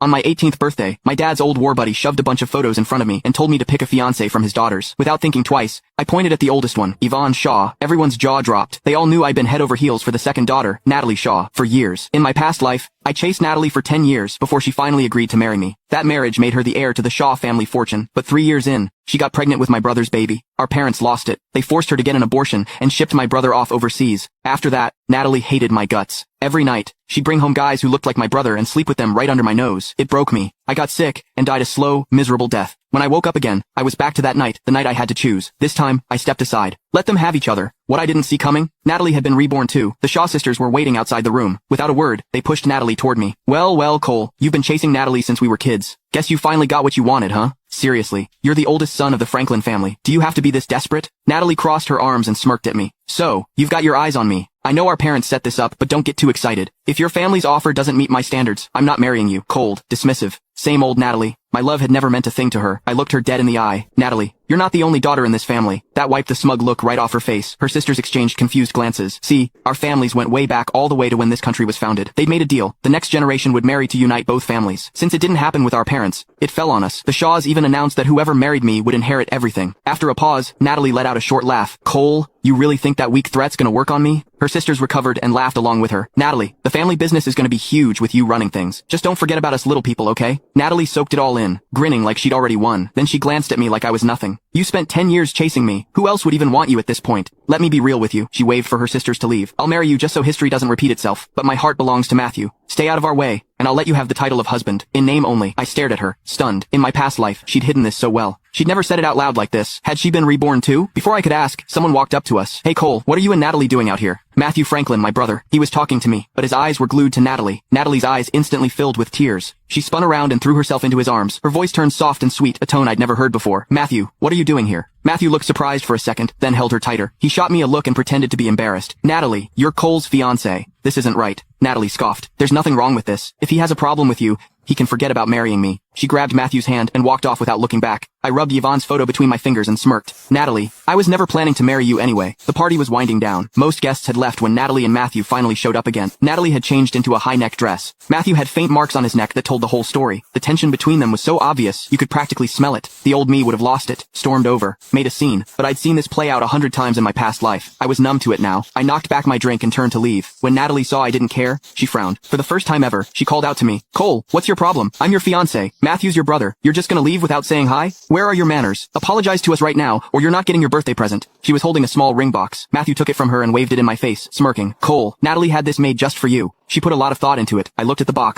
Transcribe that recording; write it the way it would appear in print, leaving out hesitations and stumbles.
On my 18th birthday, my dad's old war buddy shoved a bunch of photos in front of me and told me to pick a fiancé from his daughters. Without thinking twice, I pointed at the oldest one, Yvonne Shaw. Everyone's jaw dropped. They all knew I'd been head over heels for the second daughter, Natalie Shaw, for years. In my past life, I chased Natalie for 10 years before she finally agreed to marry me. That marriage made her the heir to the Shaw family fortune, but 3 years in, she got pregnant with my brother's baby. Our parents lost it. They forced her to get an abortion and shipped my brother off overseas. After that, Natalie hated my guts. Every night, she'd bring home guys who looked like my brother and sleep with them right under my nose. It broke me. I got sick and died a slow, miserable death. When I woke up again, I was back to that night, the night I had to choose. This time, I stepped aside. Let them have each other. What I didn't see coming? Natalie had been reborn too. The Shaw sisters were waiting outside the room. Without a word, they pushed Natalie toward me. Well, Cole, you've been chasing Natalie since we were kids. Guess you finally got what you wanted, huh? Seriously, you're the oldest son of the Franklin family. Do you have to be this desperate? Natalie crossed her arms and smirked at me. So, you've got your eyes on me. I know our parents set this up, but don't get too excited. If your family's offer doesn't meet my standards, I'm not marrying you. Cold, dismissive. Same old Natalie. My love had never meant a thing to her. I looked her dead in the eye. Natalie, you're not the only daughter in this family. That wiped the smug look right off her face. Her sisters exchanged confused glances. See, our families went way back all the way to when this country was founded. They'd made a deal. The next generation would marry to unite both families. Since it didn't happen with our parents, it fell on us. The Shaws even announced that whoever married me would inherit everything. After a pause, Natalie let out a short laugh. Cole, you really think that weak threat's gonna work on me? Her sisters recovered and laughed along with her. Natalie, the family business is gonna be huge with you running things. Just don't forget about us little people, okay? Natalie soaked it all in, grinning like she'd already won. Then she glanced at me like I was nothing. You spent 10 years chasing me. Who else would even want you at this point? Let me be real with you. She waved for her sisters to leave. I'll marry you just so history doesn't repeat itself. But my heart belongs to Matthew. Stay out of our way, and I'll let you have the title of husband. In name only. I stared at her, stunned. In my past life, she'd hidden this so well. She'd never said it out loud like this. Had she been reborn too? Before I could ask, someone walked up to us. Hey Cole, what are you and Natalie doing out here? Matthew Franklin, my brother. He was talking to me, but his eyes were glued to Natalie. Natalie's eyes instantly filled with tears. She spun around and threw herself into his arms. Her voice turned soft and sweet, a tone I'd never heard before. Matthew, what are you doing here? Matthew looked surprised for a second, then held her tighter. He shot me a look and pretended to be embarrassed. Natalie, you're Cole's fiancée. This isn't right. Natalie scoffed. There's nothing wrong with this. If he has a problem with you, he can forget about marrying me. She grabbed Matthew's hand and walked off without looking back. I rubbed Yvonne's photo between my fingers and smirked. Natalie, I was never planning to marry you anyway. The party was winding down. Most guests had left when Natalie and Matthew finally showed up again. Natalie had changed into a high-neck dress. Matthew had faint marks on his neck that told the whole story. The tension between them was so obvious, you could practically smell it. The old me would have lost it, stormed over, made a scene. But I'd seen this play out 100 times in my past life. I was numb to it now. I knocked back my drink and turned to leave. When Natalie saw I didn't care, she frowned. For the first time ever, she called out to me. Cole, what's your problem? I'm your fiancé. Matthew's your brother. You're just gonna leave without saying hi? Where are your manners? Apologize to us right now, or you're not getting your birthday present. She was holding a small ring box. Matthew took it from her and waved it in my face, smirking. Cole, Natalie had this made just for you. She put a lot of thought into it. I looked at the box.